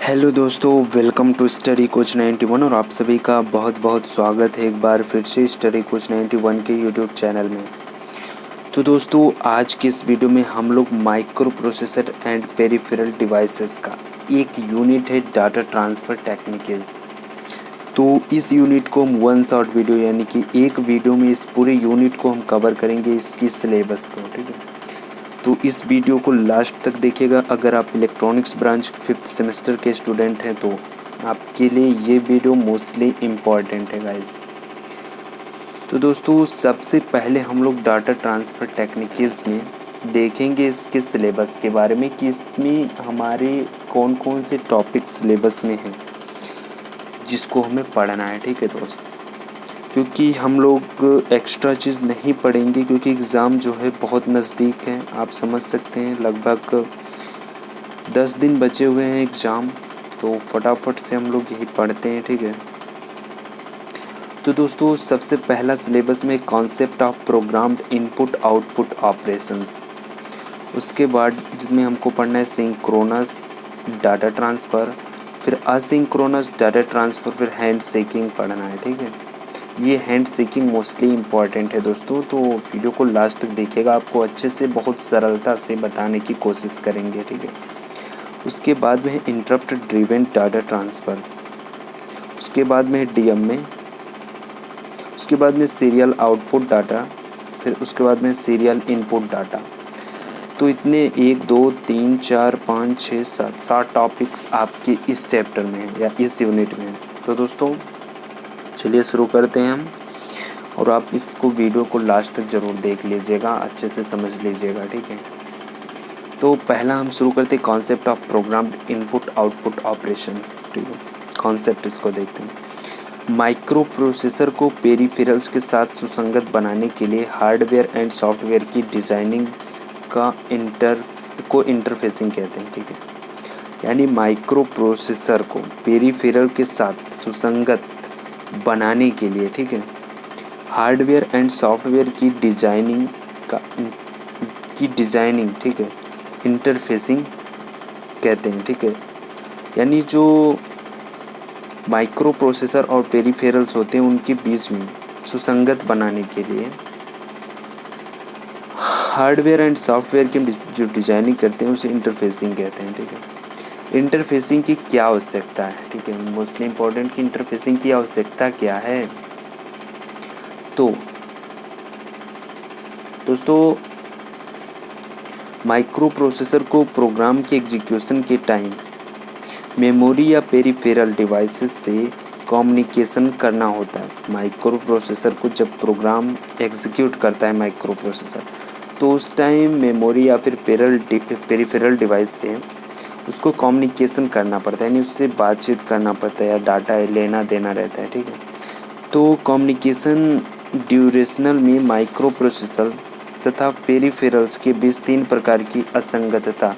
Hello दोस्तों, welcome to study coach 91 और आप सभी का बहुत बहुत स्वागत है एक बार फिर से स्टडी कोच 91 के यूट्यूब चैनल में। तो दोस्तों, आज की इस वीडियो में हम लोग micro processor and peripheral devices का एक यूनिट है डाटा ट्रांसफ़र टेक्निक्स। तो इस यूनिट को हम वन शॉट वीडियो यानी कि एक वीडियो में इस पूरे यूनिट को हम कवर करेंगे, इसकी सिलेबस को। ठीक है, तो इस वीडियो को लास्ट तक देखिएगा। अगर आप इलेक्ट्रॉनिक्स ब्रांच 5th सेमेस्टर के स्टूडेंट हैं तो आपके लिए ये वीडियो मोस्टली इम्पॉर्टेंट है गाइस। तो दोस्तों, सबसे पहले हम लोग डाटा ट्रांसफ़र टेक्निक्स में देखेंगे इसके सिलेबस के बारे में कि इसमें हमारे कौन कौन से टॉपिक सिलेबस में हैं जिसको हमें पढ़ना है। ठीक है दोस्त, क्योंकि हम लोग एक्स्ट्रा चीज़ नहीं पढ़ेंगे क्योंकि एग्ज़ाम जो है बहुत नज़दीक है। आप समझ सकते हैं लगभग 10 दिन बचे हुए हैं एग्ज़ाम, तो फटाफट से हम लोग यही पढ़ते हैं। ठीक है, तो दोस्तों सबसे पहला सिलेबस में concept of programmed input output operations. उसके बाद जिसमें हमको पढ़ना है सिंक्रोनस डाटा ट्रांसफ़र, फिर असिंक्रोनस डाटा ट्रांसफ़र, फिर हैंड शेकिंग पढ़ना है। ठीक है, ये हैंड शेकिंग मोस्टली इम्पॉर्टेंट है दोस्तों, तो वीडियो को लास्ट तक देखिएगा। आपको अच्छे से बहुत सरलता से बताने की कोशिश करेंगे। ठीक है, उसके बाद में है इंटरप्ट ड्रिवन डाटा ट्रांसफ़र, उसके बाद में है DMA, उसके बाद में सीरियल आउटपुट डाटा, फिर उसके बाद में सीरियल इनपुट डाटा। तो इतने 1 2 3 4 5 6 7 टॉपिक्स आपके इस चैप्टर में हैं या इस यूनिट में हैं। तो दोस्तों चलिए शुरू करते हैं हम, और आप इसको वीडियो को लास्ट तक ज़रूर देख लीजिएगा, अच्छे से समझ लीजिएगा। ठीक है, तो पहला हम शुरू करते हैं concept of programmed input output operation. ठीक है, कॉन्सेप्ट इसको देखते हैं। माइक्रो प्रोसेसर को पेरिफेरल्स के साथ सुसंगत बनाने के लिए हार्डवेयर एंड सॉफ्टवेयर की डिज़ाइनिंग का इंटरफेसिंग कहते हैं। ठीक है, यानी माइक्रो प्रोसेसर को पेरिफेरल के साथ सुसंगत बनाने के लिए, ठीक है, हार्डवेयर एंड सॉफ्टवेयर की डिज़ाइनिंग, ठीक है, इंटरफेसिंग कहते हैं। ठीक है, यानी जो माइक्रो प्रोसेसर और पेरिफेरल्स होते हैं उनके बीच में सुसंगत बनाने के लिए हार्डवेयर एंड सॉफ्टवेयर की जो डिज़ाइनिंग करते हैं उसे इंटरफेसिंग कहते हैं। ठीक है, इंटरफेसिंग की क्या आवश्यकता है? ठीक है, मोस्टली इम्पोर्टेंट की इंटरफेसिंग की आवश्यकता क्या है। तो दोस्तों, माइक्रो प्रोसेसर को प्रोग्राम के एग्जीक्यूशन के टाइम मेमोरी या पेरिफेरल डिवाइसेस से कम्युनिकेशन करना होता है। माइक्रो प्रोसेसर को जब प्रोग्राम एग्जीक्यूट करता है माइक्रो प्रोसेसर, तो उस टाइम मेमोरी या फिर पेरिफेरल डिवाइस से उसको कम्युनिकेशन करना पड़ता है, यानी उससे बातचीत करना पड़ता है या डाटा लेना देना रहता है। ठीक है, तो कम्युनिकेशन ड्यूरेशनल में माइक्रो प्रोसेसर तथा पेरिफेरल्स के बीच 3 प्रकार की असंगतता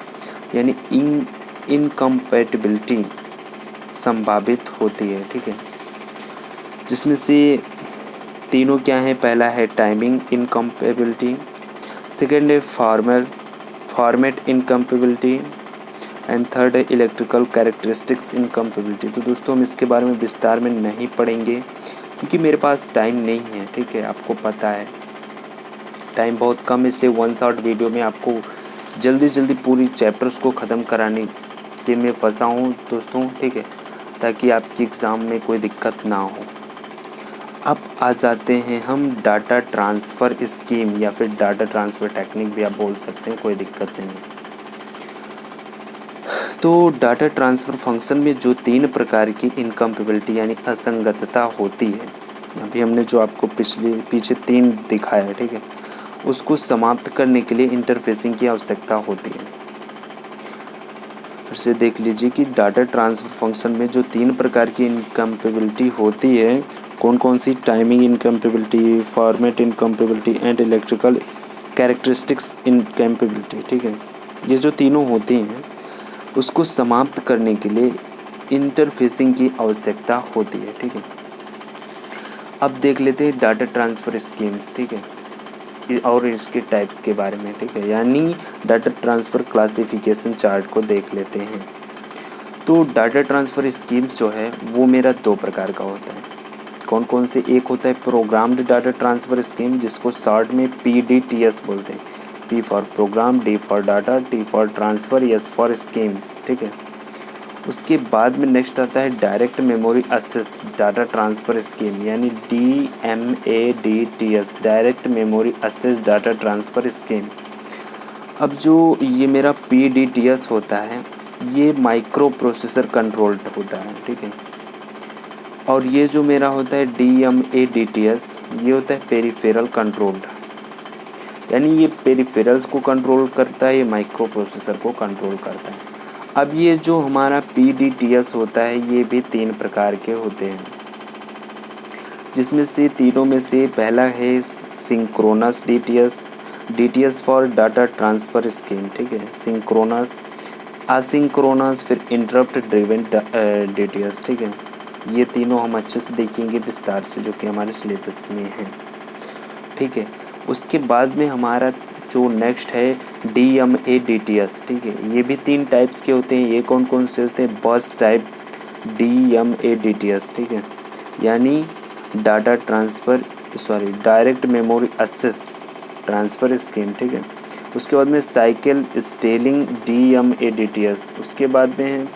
यानी इनकम्पैटिबिलिटी संभावित होती है। ठीक है, जिसमें से तीनों क्या हैं? पहला है टाइमिंग इनकम्पैटिबिलिटी, सेकेंड है फॉर्मेट इनकम्पैटिबिलिटी एंड थर्ड है इलेक्ट्रिकल कैरेक्टरिस्टिक्स इनकम्पैटिबिलिटी। तो दोस्तों हम इसके बारे में विस्तार में नहीं पढ़ेंगे क्योंकि मेरे पास टाइम नहीं है। ठीक है, आपको पता है टाइम बहुत कम है, इसलिए वन शॉट वीडियो में आपको जल्दी पूरी चैप्टर्स को ख़त्म कराने के में फंसा हूँ दोस्तों। ठीक है, ताकि आपकी एग्ज़ाम में कोई दिक्कत ना हो। अब आ जाते हैं हम डाटा ट्रांसफ़र स्कीम या फिर डाटा ट्रांसफ़र टेक्निक भी आप बोल सकते हैं, कोई दिक्कत नहीं है। तो डाटा ट्रांसफ़र फंक्शन में जो 3 प्रकार की इनकम्पैटिबिलिटी यानी असंगतता होती है, अभी हमने जो आपको पीछे 3 दिखाया है, ठीक है, उसको समाप्त करने के लिए इंटरफेसिंग की आवश्यकता होती है। फिर से देख लीजिए कि डाटा ट्रांसफ़र फंक्शन में जो 3 प्रकार की इनकम्पैटिबिलिटी होती है, कौन कौन सी? Timing incompatibility, format incompatibility and electrical characteristics incompatibility. ठीक है, ये जो तीनों होती हैं उसको समाप्त करने के लिए इंटरफेसिंग की आवश्यकता होती है। ठीक है, अब देख लेते हैं डाटा ट्रांसफ़र स्कीम्स। ठीक है, और इसके टाइप्स के बारे में। ठीक है, यानी डाटा ट्रांसफ़र क्लासिफिकेशन चार्ट को देख लेते हैं। तो डाटा ट्रांसफ़र स्कीम्स जो है वो मेरा 2 प्रकार का होता है। कौन कौन से? एक होता है प्रोग्राम्ड डाटा ट्रांसफ़र स्कीम, जिसको शॉर्ट में PDTS बोलते हैं। P for program, D for data, T for transfer, S for scheme, ठीक है। उसके बाद में नेक्स्ट आता है direct memory access data transfer scheme, यानी DMADTS, direct memory access data transfer scheme. अब जो ये मेरा PDTS होता है, ये माइक्रो प्रोसेसर कंट्रोल्ड होता है, ठीक है। और ये जो मेरा होता है DMADTS, ये होता है पेरिफेरल कंट्रोल्ड, यानी ये पेरिफेरल्स को कंट्रोल करता है, ये माइक्रो प्रोसेसर को कंट्रोल करता है। अब ये जो हमारा PDTS होता है, ये भी 3 प्रकार के होते हैं, जिसमें से तीनों में से पहला है synchronous DTS for data transfer scheme, ठीक है। सिंक्रोनस, असिंक्रोनस, फिर इंटरप्ट ड्रिवन DTS, ठीक है। ये तीनों हम अच्छे से देखेंगे विस्तार से, जो कि हमारे सिलेबस में हैं, ठीक है। उसके बाद में हमारा जो नेक्स्ट है DMADTS, ठीक है। ये भी 3 टाइप्स के होते हैं। ये कौन कौन से होते हैं? बस टाइप DMADTS, ठीक है, यानी direct memory access transfer scheme, ठीक है। उसके बाद में साइकिल स्टेलिंग DMADTS, उसके बाद में है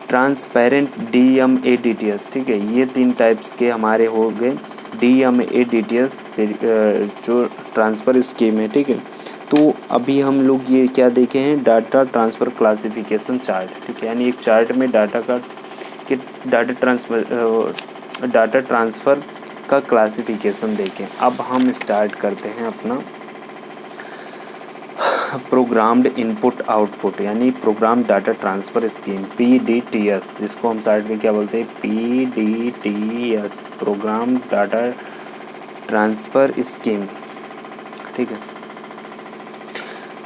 ट्रांसपेरेंट DMADTS, ठीक है। ये 3 टाइप्स के हमारे हो गए DMADTS जो ट्रांसफ़र स्कीम है, ठीक है। तो अभी हम लोग ये क्या देखे हैं? डाटा ट्रांसफ़र क्लासिफिकेशन चार्ट, ठीक है, यानी एक चार्ट में डाटा ट्रांसफ़र का क्लासिफिकेशन देखें। अब हम स्टार्ट करते हैं अपना प्रोग्राम्ड इनपुट आउटपुट, यानी program data transfer scheme PDTS, जिसको हम साइड में क्या बोलते हैं? PDTS, program data transfer scheme, ठीक है।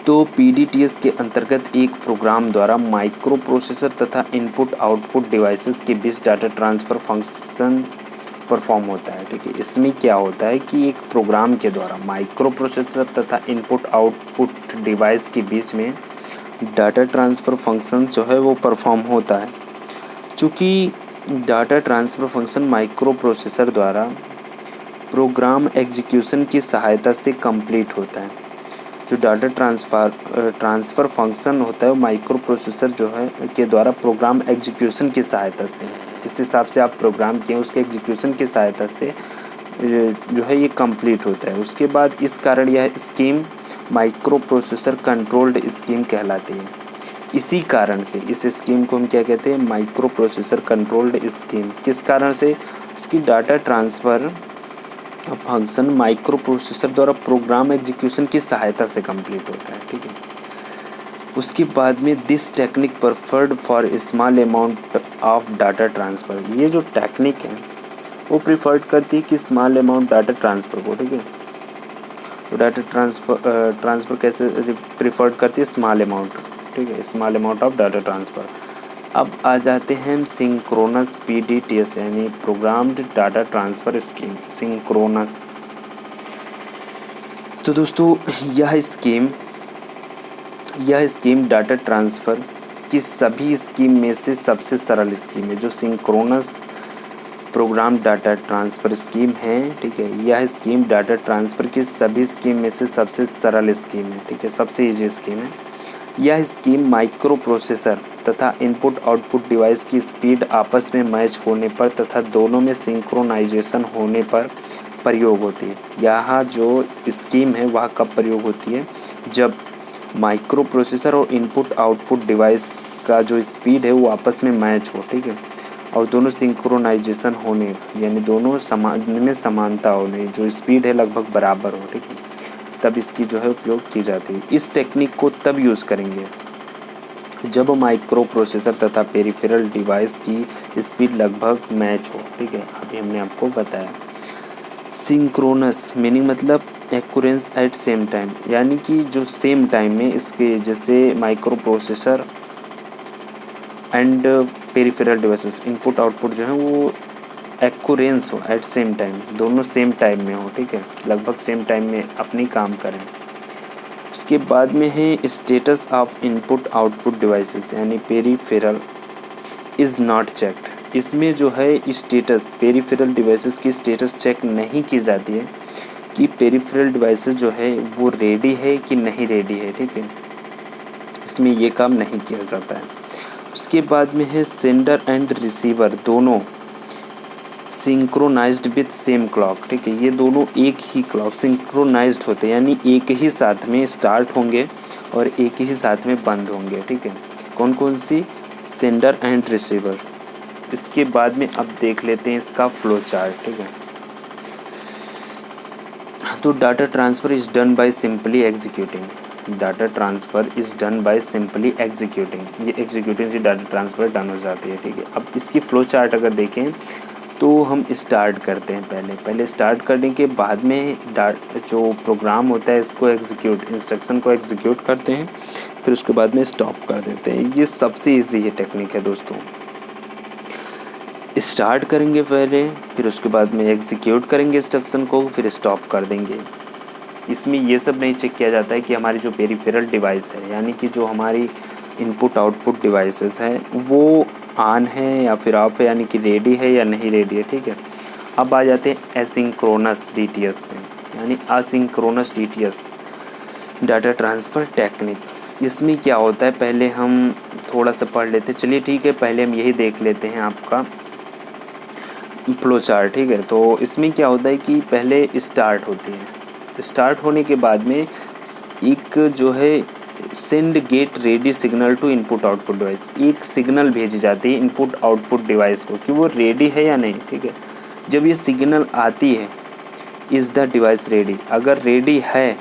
तो PDTS के अंतर्गत एक प्रोग्राम द्वारा माइक्रो प्रोसेसर तथा इनपुट आउटपुट डिवाइसेस के बीच डाटा ट्रांसफ़र फंक्शन परफॉर्म होता है, ठीक है। इसमें क्या होता है कि एक प्रोग्राम के द्वारा माइक्रो प्रोसेसर तथा इनपुट आउटपुट डिवाइस के बीच में डाटा ट्रांसफ़र फंक्शन जो है वो परफॉर्म होता है। चूँकि data transfer function micro processor द्वारा प्रोग्राम एग्जीक्यूशन की सहायता से कंप्लीट होता है। जो डाटा ट्रांसफ़र फंक्शन होता है वो माइक्रो प्रोसेसर जो है के द्वारा प्रोग्राम एग्जीक्यूशन की सहायता से, जिस हिसाब से आप प्रोग्राम किए उसके एग्जीक्यूशन की सहायता से जो है ये कंप्लीट होता है। उसके बाद इस कारण यह scheme micro processor controlled scheme कहलाती है। इसी कारण से इस स्कीम को हम क्या कहते हैं? Micro processor controlled scheme. किस कारण से? क्योंकि data transfer function micro processor द्वारा प्रोग्राम एग्जीक्यूशन की सहायता से कंप्लीट होता है, ठीक है। उसके बाद में this technique preferred for small amount of data transfer, ये जो टेक्निक है वो प्रिफर्ड करती है कि स्मॉल अमाउंट डाटा ट्रांसफ़र को, ठीक है। तो डाटा ट्रांसफ़र कैसे प्रिफर्ड करती है? स्मॉल अमाउंट, ठीक है, small amount of data transfer. अब आ जाते हैं सिंक्रोनस PDTS, यानी programmed data transfer scheme, synchronous. तो दोस्तों यह स्कीम डाटा ट्रांसफ़र की सभी स्कीम में से सबसे सरल स्कीम है। जो synchronous program data transfer scheme है, ठीक है, यह स्कीम डाटा ट्रांसफ़र की सभी स्कीम में से सबसे सरल स्कीम है, ठीक है, सबसे ईजी स्कीम है। यह स्कीम माइक्रो प्रोसेसर तथा इनपुट आउटपुट डिवाइस की स्पीड आपस में मैच होने पर तथा दोनों में सिंक्रोनाइजेशन होने पर प्रयोग होती है। यहाँ जो स्कीम है वह कब प्रयोग होती है? जब माइक्रो प्रोसेसर और इनपुट आउटपुट डिवाइस का जो स्पीड है वो आपस में मैच हो, ठीक है, और दोनों सिंक्रोनाइजेशन होने, यानी दोनों में समानता होने, जो स्पीड है लगभग बराबर हो, ठीक है, तब इसकी जो है उपयोग की जाती है। इस टेक्निक को तब यूज़ करेंगे जब माइक्रो प्रोसेसर तथा पेरिफेरल डिवाइस की स्पीड लगभग मैच हो, ठीक है, अभी हमने आपको बताया। सिंक्रोनस मीनिंग मतलब एक्यूरेंस एट सेम टाइम, यानी कि जो सेम टाइम में इसके जैसे micro processor and peripheral devices input output जो है वो एक्यूरेंस हो एट सेम टाइम, दोनों सेम टाइम में हो, ठीक है, लगभग सेम टाइम में अपनी काम करें। उसके बाद में है status of input output devices, यानी पेरिफेरल इज़ नॉट चेक्ड। इसमें जो है स्टेटस, पेरिफेरल डिवाइसेस की स्टेटस चेक नहीं की जाती है कि पेरिफेरल डिवाइसेस जो है वो रेडी है कि नहीं रेडी है, ठीक है। इसमें ये काम नहीं किया जाता है। उसके बाद में है सेंडर एंड रिसीवर दोनों सिंक्रोनाइज्ड विथ सेम क्लॉक, ठीक है। ये दोनों एक ही क्लॉक सिंक्रोनाइज्ड होते हैं, यानी एक ही साथ में स्टार्ट होंगे और एक ही साथ में बंद होंगे, ठीक है। कौन कौन सी? Sender and receiver. इसके बाद में अब देख लेते हैं इसका फ्लो चार्ट, ठीक है। तो data transfer is done by simply executing. Data transfer is done by simply executing. ये एग्जीक्यूटिंग से डाटा ट्रांसफ़र डन हो जाती है, ठीक है। अब इसकी फ्लो चार्ट अगर देखें तो हम स्टार्ट करते हैं पहले स्टार्ट करने के बाद में जो प्रोग्राम होता है इसको इंस्ट्रक्शन को एग्जीक्यूट करते हैं, फिर उसके बाद में स्टॉप कर देते हैं। ये सबसे ईजी है टेक्निक है दोस्तों। स्टार्ट करेंगे पहले, फिर उसके बाद में एग्जीक्यूट करेंगे इंस्ट्रक्शन को, फिर स्टॉप कर देंगे। इसमें ये सब नहीं चेक किया जाता है कि हमारी जो पेरिफेरल डिवाइस है, यानी कि जो हमारी इनपुट आउटपुट डिवाइसेस हैं वो ऑन है या फिर ऑफ है, यानी कि रेडी है या नहीं रेडी है, ठीक है। अब आ जाते हैं एसिंक्रोनस डीटीएस में, यानी asynchronous DTS data transfer technique. इसमें क्या होता है पहले हम थोड़ा सा पढ़ लेते हैं। चलिए ठीक है, पहले हम यही देख लेते हैं आपका फ्लो चार्ट, ठीक है। तो इसमें क्या होता है कि पहले स्टार्ट होती है, स्टार्ट होने के बाद में एक जो है send get ready signal to input output device, एक सिग्नल भेजी जाती है इनपुट आउटपुट डिवाइस को कि वो रेडी है या नहीं, ठीक है। जब ये सिग्नल आती है इज़ द डिवाइस रेडी, अगर रेडी है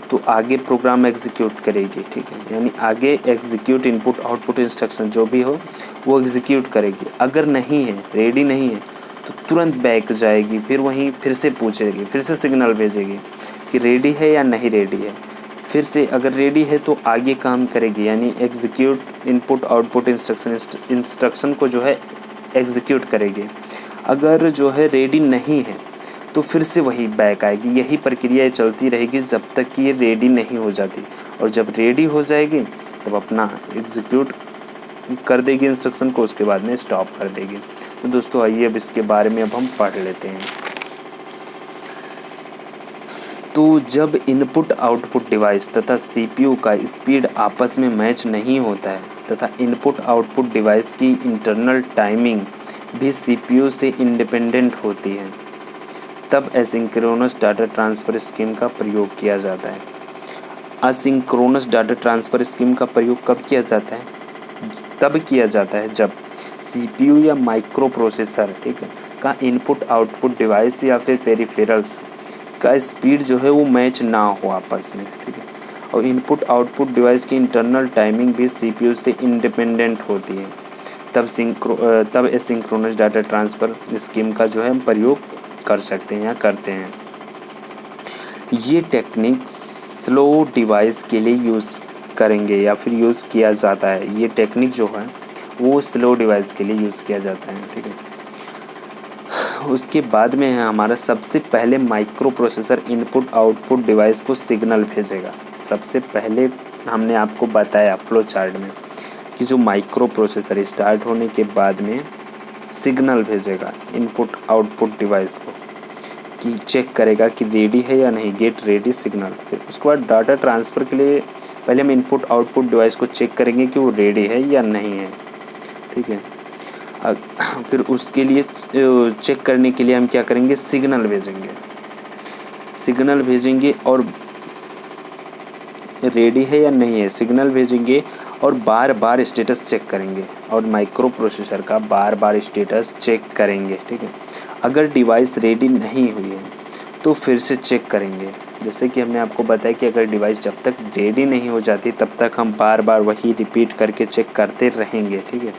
तो आगे प्रोग्राम एग्जीक्यूट करेगी, ठीक है। यानी आगे एग्जीक्यूट इनपुट आउटपुट इंस्ट्रक्शन जो भी हो वो एग्जीक्यूट करेगी। अगर नहीं है, रेडी नहीं है, तो तुरंत बैक जाएगी, फिर वहीं फिर से पूछेगी, फिर से सिग्नल भेजेगी कि रेडी है या नहीं रेडी है। फिर से अगर रेडी है तो आगे काम करेगी, यानी एग्जीक्यूट इनपुट आउटपुट इंस्ट्रक्शन को जो है एग्जीक्यूट करेगी। अगर जो है रेडी नहीं है तो फिर से वही बैक आएगी। यही प्रक्रिया चलती रहेगी जब तक कि ये रेडी नहीं हो जाती, और जब रेडी हो जाएगी तब अपना एग्जीक्यूट कर देगी इंस्ट्रक्शन को, उसके बाद में स्टॉप कर देगी। तो दोस्तों आइए अब इसके बारे में अब हम पढ़ लेते हैं। तो जब इनपुट आउटपुट डिवाइस तथा सीपीयू का स्पीड आपस में मैच नहीं होता है तथा इनपुट आउटपुट डिवाइस की इंटरनल टाइमिंग भी सीपीयू से इंडिपेंडेंट होती है, तब एसिंक्रोनस डाटा ट्रांसफ़र स्कीम का प्रयोग किया जाता है। असिंक्रोनस डाटा ट्रांसफ़र स्कीम का प्रयोग कब किया जाता है? तब किया जाता है जब सीपीयू या माइक्रो प्रोसेसर, ठीक है, का इनपुट आउटपुट डिवाइस या फिर पेरिफेरल्स का स्पीड जो है वो मैच ना हो आपस में, ठीक है। और इनपुट आउटपुट डिवाइस की इंटरनल टाइमिंग भी सीपीयू से इंडिपेंडेंट होती है, तब एसिंक्रोनस डाटा ट्रांसफ़र स्कीम का जो है हम प्रयोग कर सकते हैं या करते हैं। ये टेक्निक स्लो डिवाइस के लिए यूज़ करेंगे या फिर यूज़ किया जाता है। ये टेक्निक जो है वो स्लो डिवाइस के लिए यूज़ किया जाता है, ठीक है। उसके बाद में है हमारा सबसे पहले micro processor input output device को सिग्नल भेजेगा। सबसे पहले हमने आपको बताया फ्लो चार्ट में कि जो माइक्रो प्रोसेसर स्टार्ट होने के बाद में सिग्नल भेजेगा इनपुट आउटपुट डिवाइस को कि चेक करेगा कि रेडी है या नहीं, गेट रेडी सिग्नल। फिर उसके बाद डाटा ट्रांसफ़र के लिए पहले हम इनपुट आउटपुट डिवाइस को चेक करेंगे कि वो रेडी है या नहीं है, ठीक है। फिर उसके लिए चेक करने के लिए हम क्या करेंगे, सिग्नल भेजेंगे और रेडी है या नहीं है सिग्नल भेजेंगे और बार बार स्टेटस चेक करेंगे और माइक्रो प्रोसेसर का बार बार स्टेटस चेक करेंगे, ठीक है। अगर डिवाइस रेडी नहीं हुई है तो फिर से चेक करेंगे। जैसे कि हमने आपको बताया कि अगर डिवाइस जब तक रेडी नहीं हो जाती तब तक हम बार बार वही रिपीट करके चेक करते रहेंगे, ठीक है।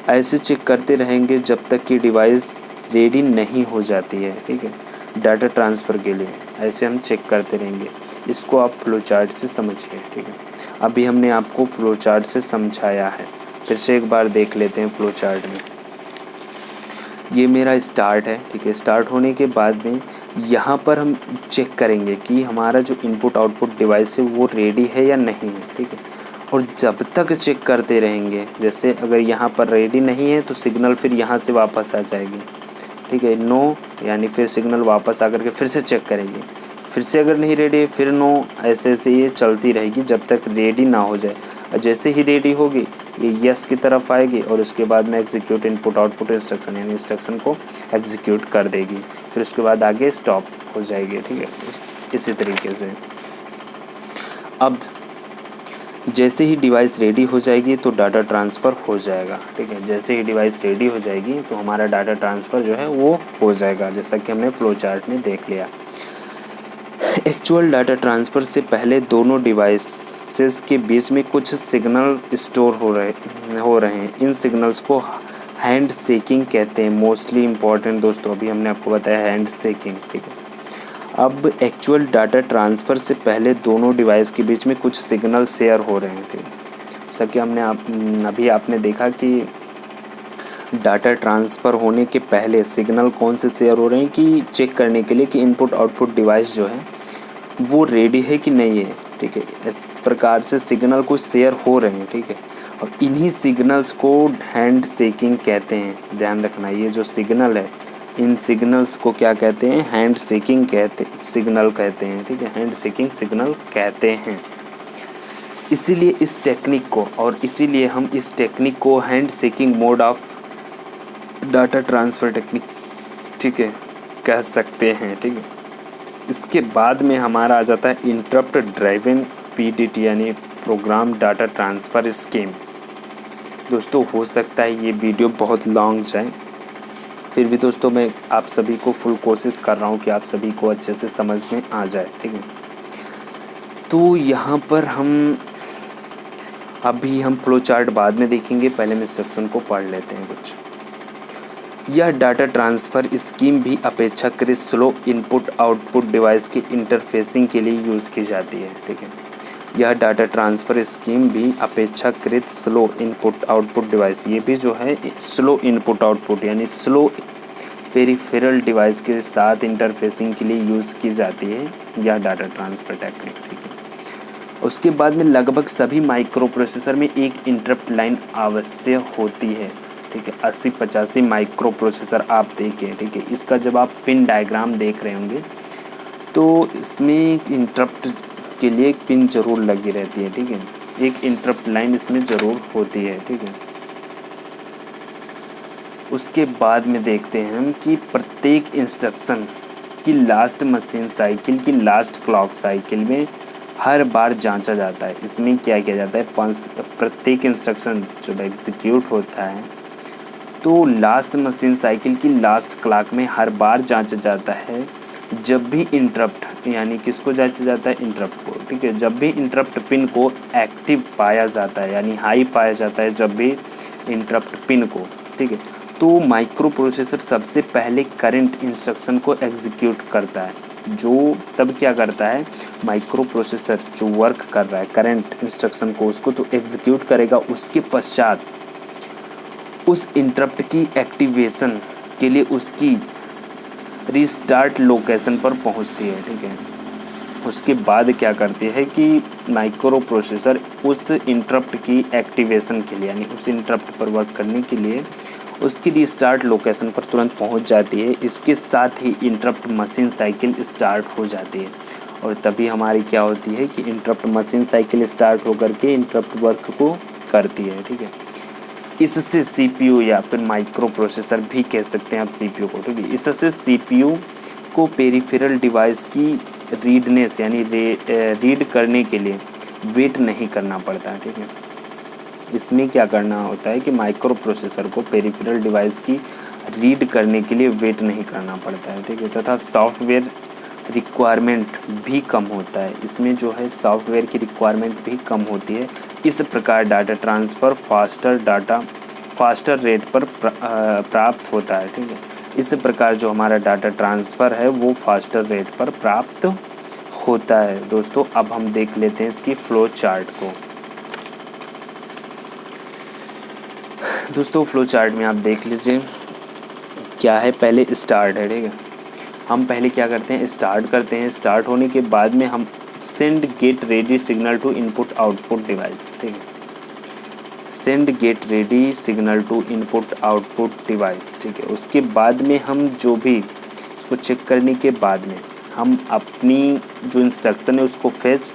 ऐसे चेक करते रहेंगे जब तक कि डिवाइस रेडी नहीं हो जाती है, ठीक है। डाटा ट्रांसफ़र के लिए ऐसे हम चेक करते रहेंगे। इसको आप फ्लो चार्ट से समझिए, ठीक है। अभी हमने आपको फ्लो चार्ट से समझाया है, फिर से एक बार देख लेते हैं फ्लो चार्ट में। ये मेरा स्टार्ट है, ठीक है। स्टार्ट होने के बाद में यहाँ पर हम चेक करेंगे कि हमारा जो इनपुट आउटपुट डिवाइस है वो रेडी है या नहीं है, ठीक है। और जब तक चेक करते रहेंगे, जैसे अगर यहाँ पर रेडी नहीं है तो सिग्नल फिर यहाँ से वापस आ जाएगी, ठीक है, नो, यानी फिर सिग्नल वापस आकर के फिर से चेक करेगी, फिर से अगर नहीं रेडी है फिर नो, ऐसे ऐसे ये चलती रहेगी जब तक रेडी ना हो जाए। और जैसे ही रेडी होगी ये यस की तरफ आएगी और उसके बाद में एग्जीक्यूट इनपुट आउटपुट इंस्ट्रक्शन यानी इंस्ट्रक्शन को एग्जीक्यूट कर देगी, फिर उसके बाद आगे स्टॉप हो जाएगी, ठीक है। इसी तरीके से अब जैसे ही डिवाइस रेडी हो जाएगी तो डाटा ट्रांसफ़र हो जाएगा, ठीक है। जैसे ही डिवाइस रेडी हो जाएगी तो हमारा डाटा ट्रांसफ़र जो है वो हो जाएगा, जैसा कि हमने फ्लो चार्ट में देख लिया। एक्चुअल डाटा ट्रांसफ़र से पहले दोनों डिवाइसेस के बीच में कुछ सिग्नल स्टोर हो रहे हैं। इन सिग्नल्स को हैंड शेकिंग कहते हैं। मोस्टली इम्पॉर्टेंट दोस्तों, अभी हमने आपको बताया हैंड शेकिंग, ठीक है। अब एक्चुअल डाटा ट्रांसफ़र से पहले दोनों डिवाइस के बीच में कुछ सिग्नल शेयर हो रहे हैं, ठीक है। जैसा कि अभी आपने देखा कि डाटा ट्रांसफ़र होने के पहले सिग्नल कौन से शेयर हो रहे हैं कि चेक करने के लिए कि इनपुट आउटपुट डिवाइस जो है वो रेडी है कि नहीं है, ठीक है। इस प्रकार से सिग्नल को शेयर हो रहे हैं, ठीक है। और इन्हीं सिग्नल्स को हैंड शेकिंग कहते हैं। ध्यान रखना, ये जो सिग्नल है इन सिग्नल्स को क्या कहते हैं, हैंड शेकिंग सिग्नल कहते हैं, ठीक है। हैंड शेकिंग सिग्नल कहते हैं। इसीलिए हम इस टेक्निक को hand shaking mode of data transfer technique, ठीक है, कह सकते हैं, ठीक है। इसके बाद में हमारा आ जाता है इंटरप्ट ड्राइवन पीडीटी यानी प्रोग्राम डाटा ट्रांसफ़र स्कीम। दोस्तों हो सकता है ये वीडियो बहुत लॉन्ग जाए, फिर भी दोस्तों मैं आप सभी को फुल कोशिश कर रहा हूँ कि आप सभी को अच्छे से समझ में आ जाए, ठीक है। तो यहाँ पर अभी हम फ्लो चार्ट बाद में देखेंगे, पहले हम इंस्ट्रक्शन को पढ़ लेते हैं कुछ। यह डाटा ट्रांसफ़र स्कीम भी अपेक्षाकृत स्लो इनपुट आउटपुट डिवाइस की इंटरफेसिंग के लिए यूज़ की जाती है, ठीक है। यह डाटा ट्रांसफ़र स्कीम भी अपेक्षाकृत स्लो इनपुट आउटपुट डिवाइस, ये भी जो है स्लो इनपुट आउटपुट यानी स्लो पेरिफेरल डिवाइस के साथ इंटरफेसिंग के लिए यूज़ की जाती है यह डाटा ट्रांसफ़र टेक्निक, ठीक है। उसके बाद में लगभग सभी माइक्रो प्रोसेसर में एक इंटरप्ट लाइन आवश्यक होती है, ठीक है। 80-85 माइक्रो प्रोसेसर आप देखें, ठीक है। इसका जब आप पिन डायग्राम देख रहे होंगे तो इसमें इंटरप्ट के लिए एक पिन ज़रूर लगी रहती है, ठीक है। एक इंटरप्ट लाइन इसमें ज़रूर होती है, ठीक है। उसके बाद में देखते हैं हम कि प्रत्येक इंस्ट्रक्शन की लास्ट मशीन साइकिल की लास्ट क्लॉक साइकिल में हर बार जांचा जाता है। इसमें क्या किया जाता है, प्रत्येक इंस्ट्रक्शन जब एग्जीक्यूट होता है तो लास्ट मशीन साइकिल की लास्ट क्लॉक में हर बार जांचा जाता है। जब भी इंटरप्ट यानी किसको जांचा जाता है, इंटरप्ट को, ठीक है। जब भी इंटरप्ट पिन को एक्टिव पाया जाता है यानी हाई पाया जाता है जब भी इंटरप्ट पिन को, ठीक है, तो माइक्रो प्रोसेसर सबसे पहले करंट इंस्ट्रक्शन को एग्जीक्यूट करता है। जो तब क्या करता है, माइक्रो प्रोसेसर जो वर्क कर रहा है करंट इंस्ट्रक्शन को उसको तो एग्जीक्यूट करेगा। उसके पश्चात उस इंटरप्ट की एक्टिवेशन के लिए उसकी रीस्टार्ट लोकेशन पर पहुंचती है, ठीक है। उसके बाद क्या करती है कि माइक्रो प्रोसेसर उस इंटरप्ट की एक्टिवेशन के लिए यानी उस इंटरप्ट पर वर्क करने के लिए उसकी रीस्टार्ट लोकेशन पर तुरंत पहुंच जाती है। इसके साथ ही इंटरप्ट मशीन साइकिल स्टार्ट हो जाती है और तभी हमारी क्या होती है कि इंटरप्ट मशीन साइकिल स्टार्ट होकर के इंटरप्ट वर्क को करती है, ठीक है। इससे सीपीयू या फिर माइक्रो प्रोसेसर भी कह सकते हैं आप सीपीयू को, ठीक है। इससे सीपीयू को पेरिफेरल डिवाइस की रीडनेस यानी रीड करने के लिए वेट नहीं करना पड़ता है, ठीक है। इसमें क्या करना होता है कि माइक्रो प्रोसेसर को पेरिफेरल डिवाइस की रीड करने के लिए वेट नहीं करना पड़ता है, ठीक है। तथा सॉफ्टवेयर रिक्वायरमेंट भी कम होता है। इसमें जो है सॉफ्टवेयर की रिक्वायरमेंट भी कम होती है। इस प्रकार डाटा ट्रांसफ़र फास्टर रेट पर प्राप्त होता है, ठीक है। इस प्रकार जो हमारा डाटा ट्रांसफ़र है वो फास्टर रेट पर प्राप्त होता है। दोस्तों अब हम देख लेते हैं इसकी फ्लो चार्ट को। दोस्तों फ्लो चार्ट में आप देख लीजिए क्या है, पहले स्टार्ट है, ठीक है। हम पहले क्या करते हैं, स्टार्ट करते हैं। स्टार्ट होने के बाद में हम send get ready signal to input output device, ठीक है। Send get ready signal to input output device, ठीक है। उसके बाद में हम जो भी उसको चेक करने के बाद में हम अपनी जो इंस्ट्रक्शन है उसको फेच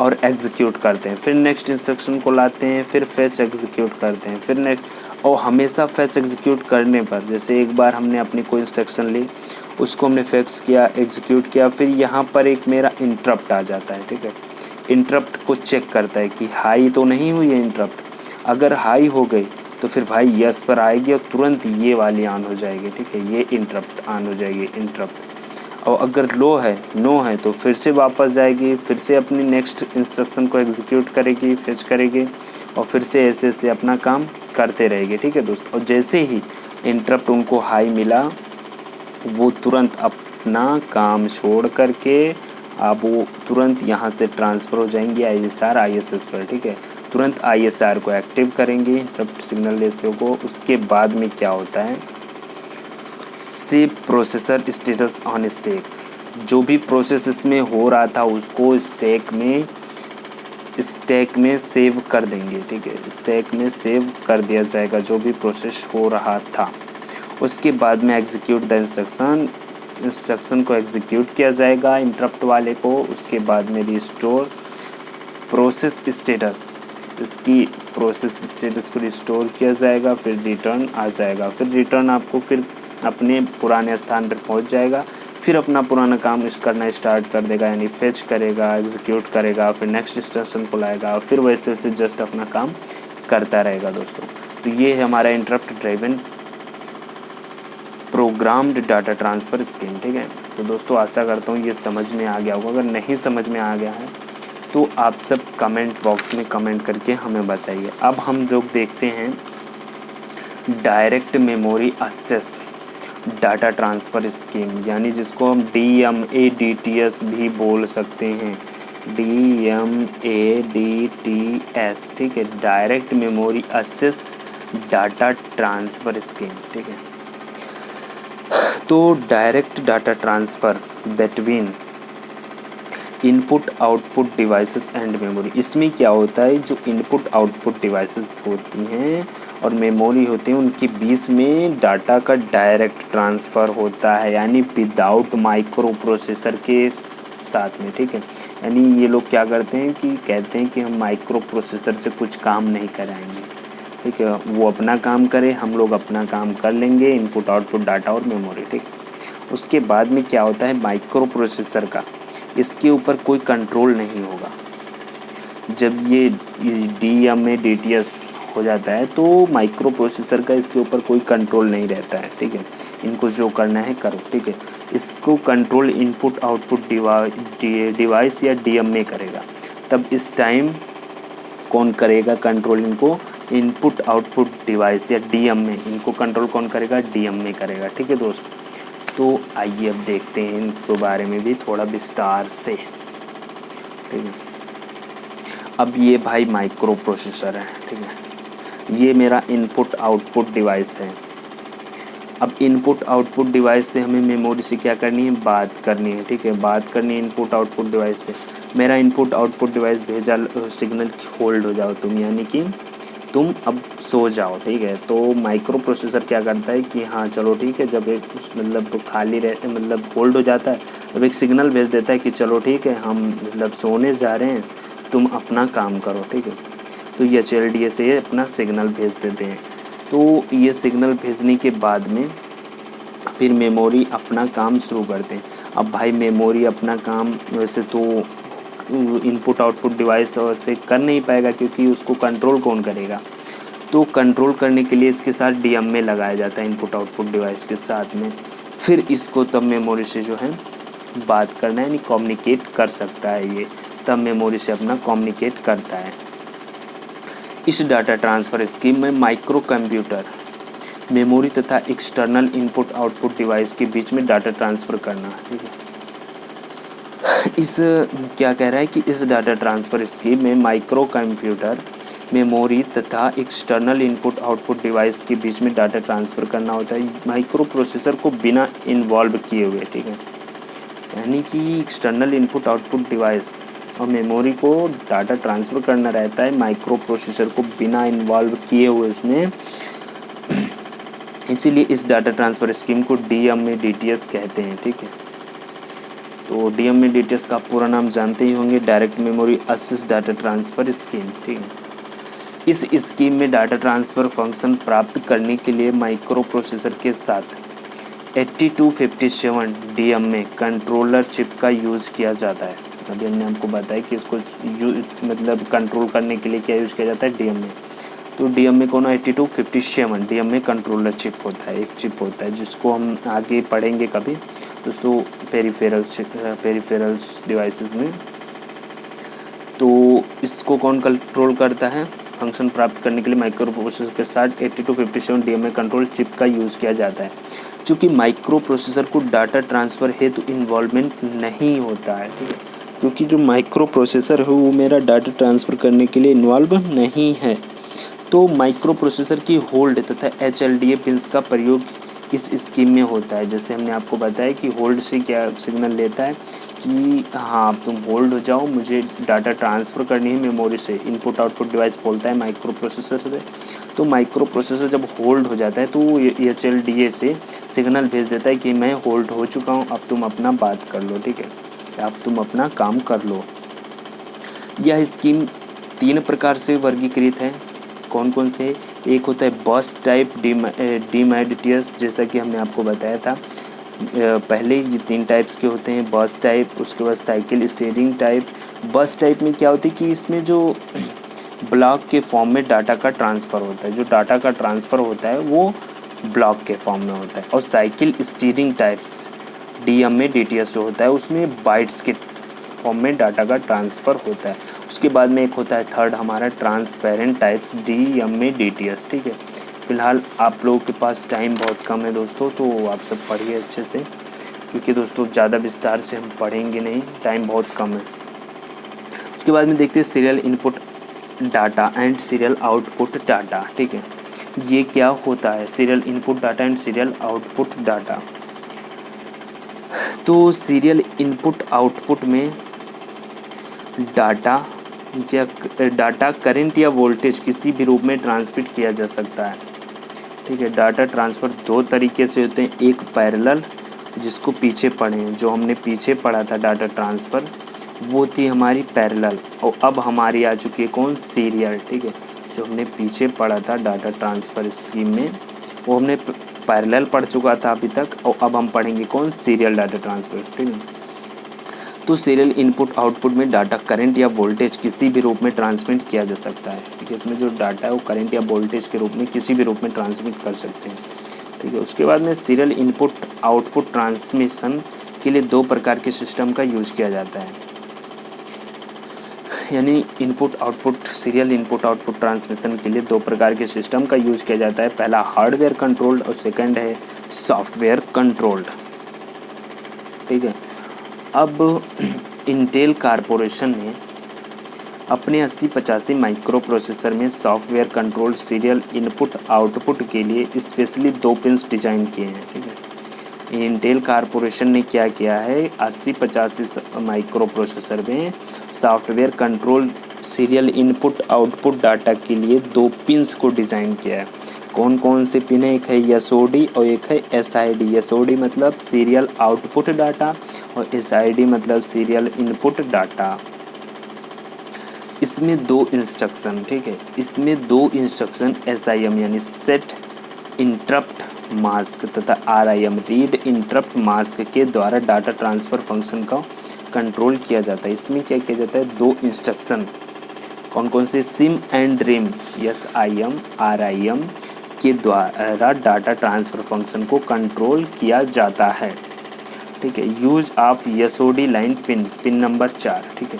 और एग्जीक्यूट करते हैं, फिर नेक्स्ट इंस्ट्रक्शन को लाते हैं, फिर फेच एग्जीक्यूट करते हैं, फिर नेक्स्ट। और हमेशा फेच एग्जीक्यूट करने पर, जैसे एक बार हमने अपनी कोई इंस्ट्रक्शन ली, उसको हमने फेच किया, एग्जीक्यूट किया, फिर यहाँ पर एक मेरा इंटरप्ट आ जाता है, ठीक है। इंटरप्ट को चेक करता है कि हाई तो नहीं हुई है इंटरप्ट। अगर हाई हो गई तो फिर भाई यस पर आएगी और तुरंत ये वाली ऑन हो जाएगी, ठीक है, ये इंटरप्ट ऑन हो जाएगी इंटरप्ट। और अगर लो है, नो है, तो फिर से वापस जाएगी, फिर से अपनी नेक्स्ट इंस्ट्रक्शन को एग्जीक्यूट करेगी, फेच करेगी और फिर से ऐसे ऐसे अपना काम करते रहेगी, ठीक है दोस्त। और जैसे ही इंटरप्ट उनको हाई मिला, वो तुरंत अपना काम छोड़ करके अब वो तुरंत यहाँ से ट्रांसफ़र हो जाएंगे ISR ISS पर, ठीक है। तुरंत ISR को एक्टिव करेंगे, इंटरप्ट सिग्नल रेशियो को। उसके बाद में क्या होता है, save processor status on stack. जो भी प्रोसेस इसमें हो रहा था उसको स्टैक में सेव कर देंगे, ठीक है। स्टैक में सेव कर दिया जाएगा जो भी प्रोसेस हो रहा था। उसके बाद में एग्जीक्यूट द इंस्ट्रक्शन को एग्जीक्यूट किया जाएगा इंटरप्ट वाले को। उसके बाद में रिस्टोर प्रोसेस स्टेटस, इसकी प्रोसेस स्टेटस को रिस्टोर किया जाएगा, फिर रिटर्न आ जाएगा। फिर रिटर्न आपको फिर अपने पुराने स्थान पर पहुंच जाएगा, फिर अपना पुराना काम करना स्टार्ट कर देगा, यानी फेच करेगा, एग्जीक्यूट करेगा, फिर नेक्स्ट इंस्ट्रक्शन को लाएगा, फिर वैसे वैसे जस्ट अपना काम करता रहेगा दोस्तों। तो ये है हमारा interrupt driven programmed data transfer scheme, ठीक है। तो दोस्तों आशा करता हूँ ये समझ में आ गया होगा। अगर नहीं समझ में आ गया है तो आप सब कमेंट बॉक्स में कमेंट करके हमें बताइए। अब हम लोग देखते हैं direct memory access data transfer scheme, यानी जिसको हम DMADTS भी बोल सकते हैं, DMADTS, ठीक है, direct memory access data transfer scheme, ठीक है। तो direct data transfer between input output devices and memory. इसमें क्या होता है, जो इनपुट आउटपुट डिवाइसेस होती हैं और मेमोरी होती हैं उनके बीच में डाटा का डायरेक्ट ट्रांसफ़र होता है, यानी विदाउट माइक्रो प्रोसेसर के साथ में, ठीक है। यानी ये लोग क्या करते हैं कि कहते हैं कि हम माइक्रो प्रोसेसर से कुछ काम नहीं कराएंगे, ठीक है। वो अपना काम करे, हम लोग अपना काम कर लेंगे, इनपुट आउटपुट डाटा और मेमोरी, ठीक। उसके बाद में क्या होता है, माइक्रो प्रोसेसर का इसके ऊपर कोई कंट्रोल नहीं होगा। जब ये DMADTS हो जाता है तो माइक्रो प्रोसेसर का इसके ऊपर कोई कंट्रोल नहीं रहता है, ठीक है। इनको जो करना है करो, ठीक है। इसको कंट्रोल इनपुट आउटपुट डिवाइस या DMA करेगा। तब इस टाइम कौन करेगा कंट्रोल, इनको इनपुट आउटपुट डिवाइस या DMA, इनको कंट्रोल कौन करेगा, DMA करेगा, ठीक है दोस्त। तो आइए अब देखते हैं इनके बारे में भी थोड़ा विस्तार से, ठीक है। अब ये भाई माइक्रो प्रोसेसर है, ठीक है। ये मेरा इनपुट आउटपुट डिवाइस है। अब इनपुट आउटपुट डिवाइस से हमें मेमोरी से क्या करनी है, बात करनी है, ठीक है। बात करनी है इनपुट आउटपुट डिवाइस से। मेरा इनपुट आउटपुट डिवाइस भेजा सिग्नल होल्ड हो जाओ तुम, यानी कि तुम अब सो जाओ, ठीक है। तो माइक्रो प्रोसेसर क्या करता है कि हाँ चलो ठीक है, जब एक मतलब खाली रहते मतलब होल्ड हो जाता है, तब एक सिग्नल भेज देता है कि चलो ठीक है, हम मतलब सोने जा रहे हैं, तुम अपना काम करो, ठीक है। तो ये HLDA से अपना सिग्नल भेज देते हैं। तो ये सिग्नल भेजने के बाद में फिर मेमोरी अपना काम शुरू करते हैं। अब भाई मेमोरी अपना काम वैसे तो इनपुट आउटपुट डिवाइस से कर नहीं पाएगा, क्योंकि उसको कंट्रोल कौन करेगा। तो कंट्रोल करने के लिए इसके साथ DMA लगाया जाता है इनपुट आउटपुट डिवाइस के साथ में। फिर इसको तब मेमोरी से जो है बात करना है, यानी कम्युनिकेट कर सकता है ये, तब मेमोरी से अपना कम्युनिकेट करता है। इस डाटा ट्रांसफ़र स्कीम में माइक्रो कंप्यूटर मेमोरी तथा एक्सटर्नल इनपुट आउटपुट डिवाइस के बीच में डाटा ट्रांसफ़र करना, ठीक है। इस क्या कह रहा है कि इस डाटा ट्रांसफ़र स्कीम में माइक्रो कंप्यूटर मेमोरी तथा एक्सटर्नल इनपुट आउटपुट डिवाइस के बीच में डाटा ट्रांसफ़र करना होता है, माइक्रो प्रोसेसर को बिना इन्वॉल्व किए हुए, ठीक है। यानी कि एक्सटर्नल इनपुट आउटपुट डिवाइस और मेमोरी को डाटा ट्रांसफ़र करना रहता है माइक्रो प्रोसेसर को बिना इन्वॉल्व किए हुए उसमें। इसीलिए इस डाटा ट्रांसफ़र स्कीम को DMA/DTS कहते हैं, ठीक है। तो DMA/DTS का पूरा नाम जानते ही होंगे, direct memory access data transfer scheme, ठीक है। इस स्कीम में डाटा ट्रांसफ़र फंक्शन प्राप्त करने के लिए माइक्रो प्रोसेसर के साथ 8257 DMA कंट्रोलर चिप का यूज़ किया जाता है। अभी हमने आपको बताया कि इसको मतलब कंट्रोल करने के लिए क्या यूज़ किया जाता है, DMA। तो DMA कौन है, 8257 DMA कंट्रोलर चिप होता है, एक चिप होता है जिसको हम आगे पढ़ेंगे कभी दोस्तों पेरिफेरल्स डिवाइसेस में। तो इसको कौन कंट्रोल करता है, फंक्शन प्राप्त करने के लिए माइक्रो प्रोसेसर के साथ 8257 DMA कंट्रोल चिप का यूज़ किया जाता है। चूँकि माइक्रो प्रोसेसर को डाटा ट्रांसफ़र हेतु इन्वॉल्वमेंट नहीं होता है, ठीक है, क्योंकि जो माइक्रो प्रोसेसर है वो मेरा डाटा ट्रांसफ़र करने के लिए इन्वॉल्व नहीं है। तो माइक्रो प्रोसेसर की होल्ड तथा HLDA पिंस का प्रयोग इस स्कीम में होता है। जैसे हमने आपको बताया कि होल्ड से क्या सिग्नल लेता है कि हाँ तुम होल्ड हो जाओ, मुझे डाटा ट्रांसफ़र करनी है मेमोरी से। इनपुट आउटपुट डिवाइस बोलता है माइक्रो प्रोसेसर से। तो माइक्रो प्रोसेसर जब होल्ड हो जाता है तो HLDA से सिग्नल भेज देता है कि मैं होल्ड हो चुका हूँ, अब तुम अपना बात कर लो, ठीक है, अब तुम अपना काम कर लो। यह स्कीम 3 प्रकार से वर्गीकृत है। कौन कौन से, एक होता है बस टाइप DMA/DTS, जैसा कि हमने आपको बताया था पहले, ये 3 टाइप्स के होते हैं, बस टाइप, उसके बाद साइकिल स्टेयरिंग टाइप। बस टाइप में क्या होता है कि इसमें जो ब्लॉक के फॉर्म में डाटा का ट्रांसफ़र होता है, जो डाटा का ट्रांसफ़र होता है वो ब्लॉक के फॉर्म में होता है। और साइकिल स्टीयरिंग टाइप्स DMA/DTS जो होता है उसमें बाइट्स के फॉर्म में डाटा का ट्रांसफ़र होता है। उसके बाद में एक होता है थर्ड हमारा ट्रांसपेरेंट टाइप्स DMA/DTS, ठीक है। फ़िलहाल आप लोगों के पास टाइम बहुत कम है दोस्तों, तो आप सब पढ़िए अच्छे से, क्योंकि दोस्तों ज़्यादा विस्तार से हम पढ़ेंगे नहीं, टाइम बहुत कम है। उसके बाद में देखते हैं serial input data and serial output data, ठीक है। ये क्या होता है, serial input data and serial output data. तो सीरियल इनपुट आउटपुट में डाटा करंट या वोल्टेज किसी भी रूप में ट्रांसमिट किया जा सकता है, ठीक है। डाटा ट्रांसफ़र 2 तरीके से होते हैं, एक पैरेलल जिसको पीछे पढ़े, जो हमने पीछे पढ़ा था डाटा ट्रांसफ़र वो थी हमारी पैरेलल, और अब हमारी आ चुकी है कौन, सीरियल, ठीक है। जो हमने पीछे पढ़ा था डाटा ट्रांसफ़र स्कीम में वो हमने पैरेलल पढ़ चुका था अभी तक, और अब हम पढ़ेंगे कौन, सीरियल डाटा ट्रांसफ़र, ठीक है। तो सीरियल इनपुट आउटपुट में डाटा करंट या वोल्टेज किसी भी रूप में ट्रांसमिट किया जा सकता है, ठीक है। इसमें जो डाटा है वो करंट या वोल्टेज के रूप में किसी भी रूप में ट्रांसमिट कर सकते हैं, ठीक है। उसके बाद में सीरियल इनपुट आउटपुट ट्रांसमिशन के लिए 2 प्रकार के सिस्टम का यूज़ किया जाता है, यानी सीरियल इनपुट आउटपुट ट्रांसमिशन के लिए 2 प्रकार के सिस्टम का यूज़ किया जाता है। पहला हार्डवेयर कंट्रोल्ड और सेकंड है सॉफ्टवेयर कंट्रोल्ड, ठीक है। अब इंटेल कॉरपोरेशन ने अपने 8085 माइक्रो प्रोसेसर में software control serial input output के लिए स्पेशली 2 पिंस डिज़ाइन किए हैं, ठीक है। इंटेल कॉरपोरेशन ने क्या किया है, 8085 माइक्रो प्रोसेसर में software control serial input output data के लिए 2 पिंस को डिज़ाइन किया है। कौन कौन से पिन है, एक है SOD और एक है SID। SOD मतलब सीरियल आउटपुट डाटा और SID मतलब सीरियल इनपुट डाटा। इसमें 2 इंस्ट्रक्शन, ठीक है, इसमें 2 इंस्ट्रक्शन SIM यानी सेट इंटरप्ट मास्क तथा RIM रीड इंटरप्ट मास्क के द्वारा डाटा ट्रांसफ़र फंक्शन का कंट्रोल किया जाता है। इसमें क्या किया जाता है, 2 इंस्ट्रक्शन कौन कौन से, SIM and RIM SIM RIM के द्वारा डाटा ट्रांसफ़र फंक्शन को कंट्रोल किया जाता है, ठीक है। Use of SOD line pin number 4, ठीक है,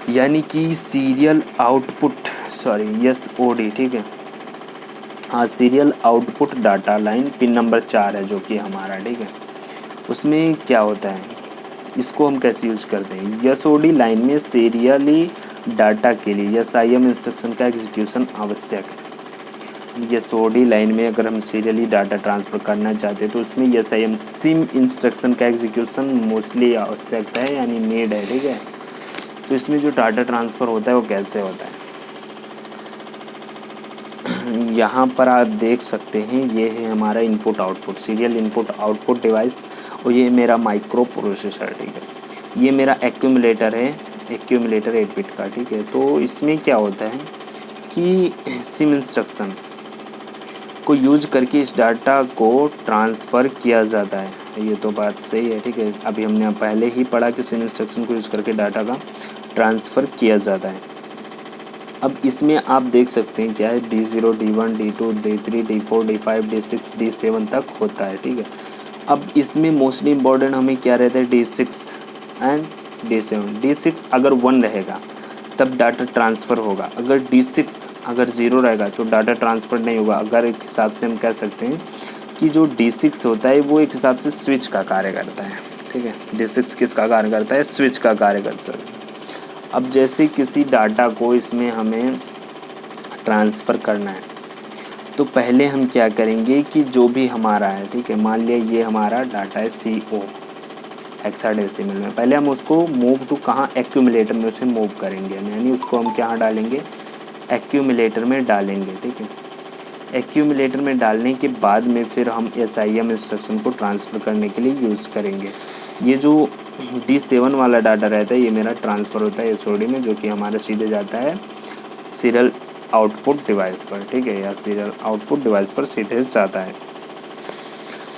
यानी कि सीरियल आउटपुट SOD, ठीक है। हाँ, serial output data line pin number 4 है जो कि हमारा, ठीक है। उसमें क्या होता है, इसको हम कैसे यूज करते हैं, SOD लाइन में सीरियली डाटा के लिए SIM इंस्ट्रक्शन का एग्जीक्यूशन आवश्यक है। SOD लाइन में अगर हम सीरियली डाटा ट्रांसफ़र करना चाहते हैं तो उसमें SIM सिम इंस्ट्रक्शन का एग्जीक्यूशन मोस्टली आवश्यक है, यानी नीड है, ठीक है। तो इसमें जो डाटा ट्रांसफ़र होता है वो कैसे होता है, यहाँ पर आप देख सकते हैं ये है हमारा input output, serial input output device, और ये मेरा माइक्रो प्रोसेसर, ठीक है। ये मेरा एक्यूमुलेटर है, एक्यूमुलेटर 8 बिट का, ठीक है। तो इसमें क्या होता है कि सिम इंस्ट्रक्शन को यूज करके इस डाटा को ट्रांसफ़र किया जाता है, ये तो बात सही है, ठीक है। अभी हमने पहले ही पढ़ा कि सिम इंस्ट्रक्शन को यूज करके डाटा का ट्रांसफ़र किया जाता है। अब इसमें आप देख सकते हैं क्या है, D0, D1, D2, D3, D4, D5, D6, D7 तक होता है, ठीक है। अब इसमें मोस्टली इम्पॉर्टेंट हमें क्या रहता है, D6 एंड D7। D6 अगर 1 रहेगा तब डाटा ट्रांसफ़र होगा, अगर D6 अगर 0 रहेगा तो डाटा ट्रांसफ़र नहीं होगा। अगर एक हिसाब से हम कह सकते हैं कि जो D6 होता है वो एक हिसाब से स्विच का कार्य करता है, ठीक है। D6 किसका कार्य करता है, स्विच का कार्य करता है। अब जैसे किसी डाटा को इसमें हमें ट्रांसफ़र करना है तो पहले हम क्या करेंगे कि जो भी हमारा है, ठीक है, मान लिया ये हमारा डाटा है CO हेक्साडेसिमल में, पहले हम उसको मूव टू कहाँ, एक्यूमुलेटर में उसे मूव करेंगे, यानी उसको हम क्या डालेंगे, एक्यूमुलेटर में डालेंगे, ठीक है। एक्यूमुलेटर में डालने के बाद में फिर हम SIM इंस्ट्रक्शन को ट्रांसफ़र करने के लिए यूज़ करेंगे। ये जो D7 वाला डाटा रहता है ये मेरा ट्रांसफ़र होता है SOD में, जो कि हमारा सीधे जाता है सीरियल आउटपुट डिवाइस पर, ठीक है, या सीरियल आउटपुट डिवाइस पर सीधे जाता है।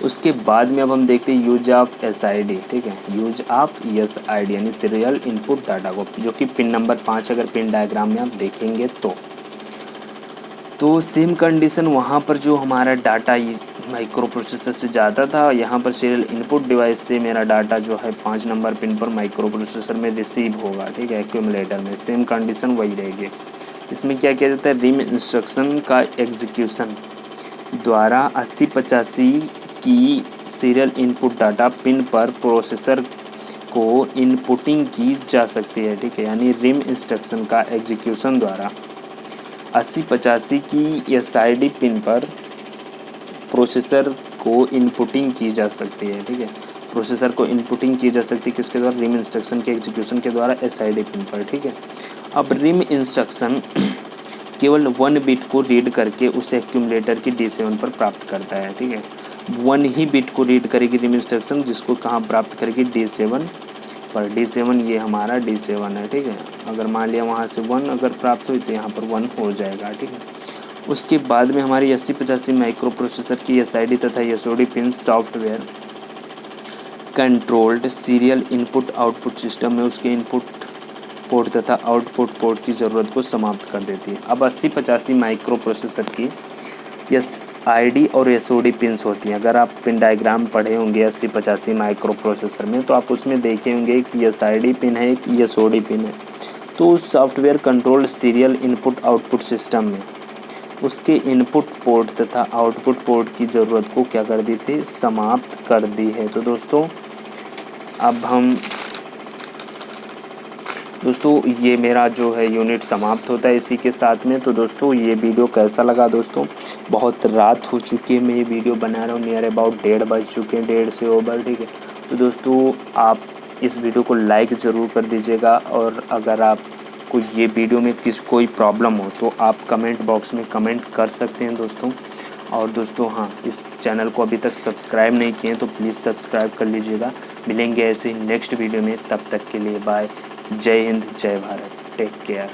उसके बाद में अब हम देखते हैं यूज ऑफ SID, ठीक है, यूज ऑफ SID यानी सीरियल इनपुट डाटा को, जो कि पिन नंबर 5 अगर पिन डायग्राम में आप देखेंगे तो सेम कंडीशन वहाँ पर जो हमारा डाटा माइक्रो प्रोसेसर से जाता था, यहाँ पर सीरियल इनपुट डिवाइस से मेरा डाटा जो है 5 नंबर पिन पर माइक्रो प्रोसेसर में रिसीव होगा, ठीक है, एक्यूमुलेटर में। सेम कंडीशन वही रहेगी। इसमें क्या किया जाता है, रिम इंस्ट्रक्शन का एग्जीक्यूशन द्वारा 8085 की सीरियल इनपुट डाटा पिन पर प्रोसेसर को इनपुटिंग की जा सकती है, ठीक है, यानी रिम इंस्ट्रक्शन का एग्जीक्यूशन द्वारा 8085 की SID पिन पर प्रोसेसर को इनपुटिंग की जा सकती है, ठीक है। प्रोसेसर को इनपुटिंग की जा सकती है किसके द्वारा, रिम इंस्ट्रक्शन के एग्जीक्यूशन के द्वारा SID पिन पर, ठीक है। अब रिम इंस्ट्रक्शन केवल 1 बिट को रीड करके उसे एक्यूमुलेटर की D7 पर प्राप्त करता है, ठीक है। 1 ही बिट को रीड करेगी रिम इंस्ट्रक्शन, जिसको कहाँ प्राप्त करेगी, D7 पर। D7 ये हमारा D7 है, ठीक है। अगर मान लिया वहाँ से 1 अगर प्राप्त हुई तो यहाँ पर 1 हो जाएगा, ठीक है। उसके बाद में हमारी 8085 माइक्रो प्रोसेसर की SID तथा SOD pin software controlled serial input output system में उसके इनपुट पोर्ट तथा आउटपुट पोर्ट की ज़रूरत को समाप्त कर देती है। अब 8085 माइक्रो प्रोसेसर की SID और SOD पिन्स होती हैं। अगर आप पिन डायग्राम पढ़े होंगे 8085 माइक्रो प्रोसेसर में तो आप उसमें देखे होंगे कि SID पिन है, एक SOD पिन है। तो उस software controlled serial input output system में उसके इनपुट पोर्ट तथा आउटपुट पोर्ट की ज़रूरत को क्या कर दी थी, समाप्त कर दी है। तो दोस्तों ये मेरा जो है यूनिट समाप्त होता है इसी के साथ में। तो दोस्तों ये वीडियो कैसा लगा दोस्तों, बहुत रात हो चुकी है, मैं ये वीडियो बना रहा हूँ, नियर अबाउट 1:30 बज चुके हैं, 1:30 से ओवर, ठीक है। तो दोस्तों आप इस वीडियो को लाइक ज़रूर कर दीजिएगा, और अगर आपको ये वीडियो में कोई प्रॉब्लम हो तो आप कमेंट बॉक्स में कमेंट कर सकते हैं दोस्तों। और दोस्तों हाँ, इस चैनल को अभी तक सब्सक्राइब नहीं किए तो प्लीज़ सब्सक्राइब कर लीजिएगा। मिलेंगे ऐसे ही नेक्स्ट वीडियो में, तब तक के लिए बाय। जय हिंद, जय भारत, टेक केयर।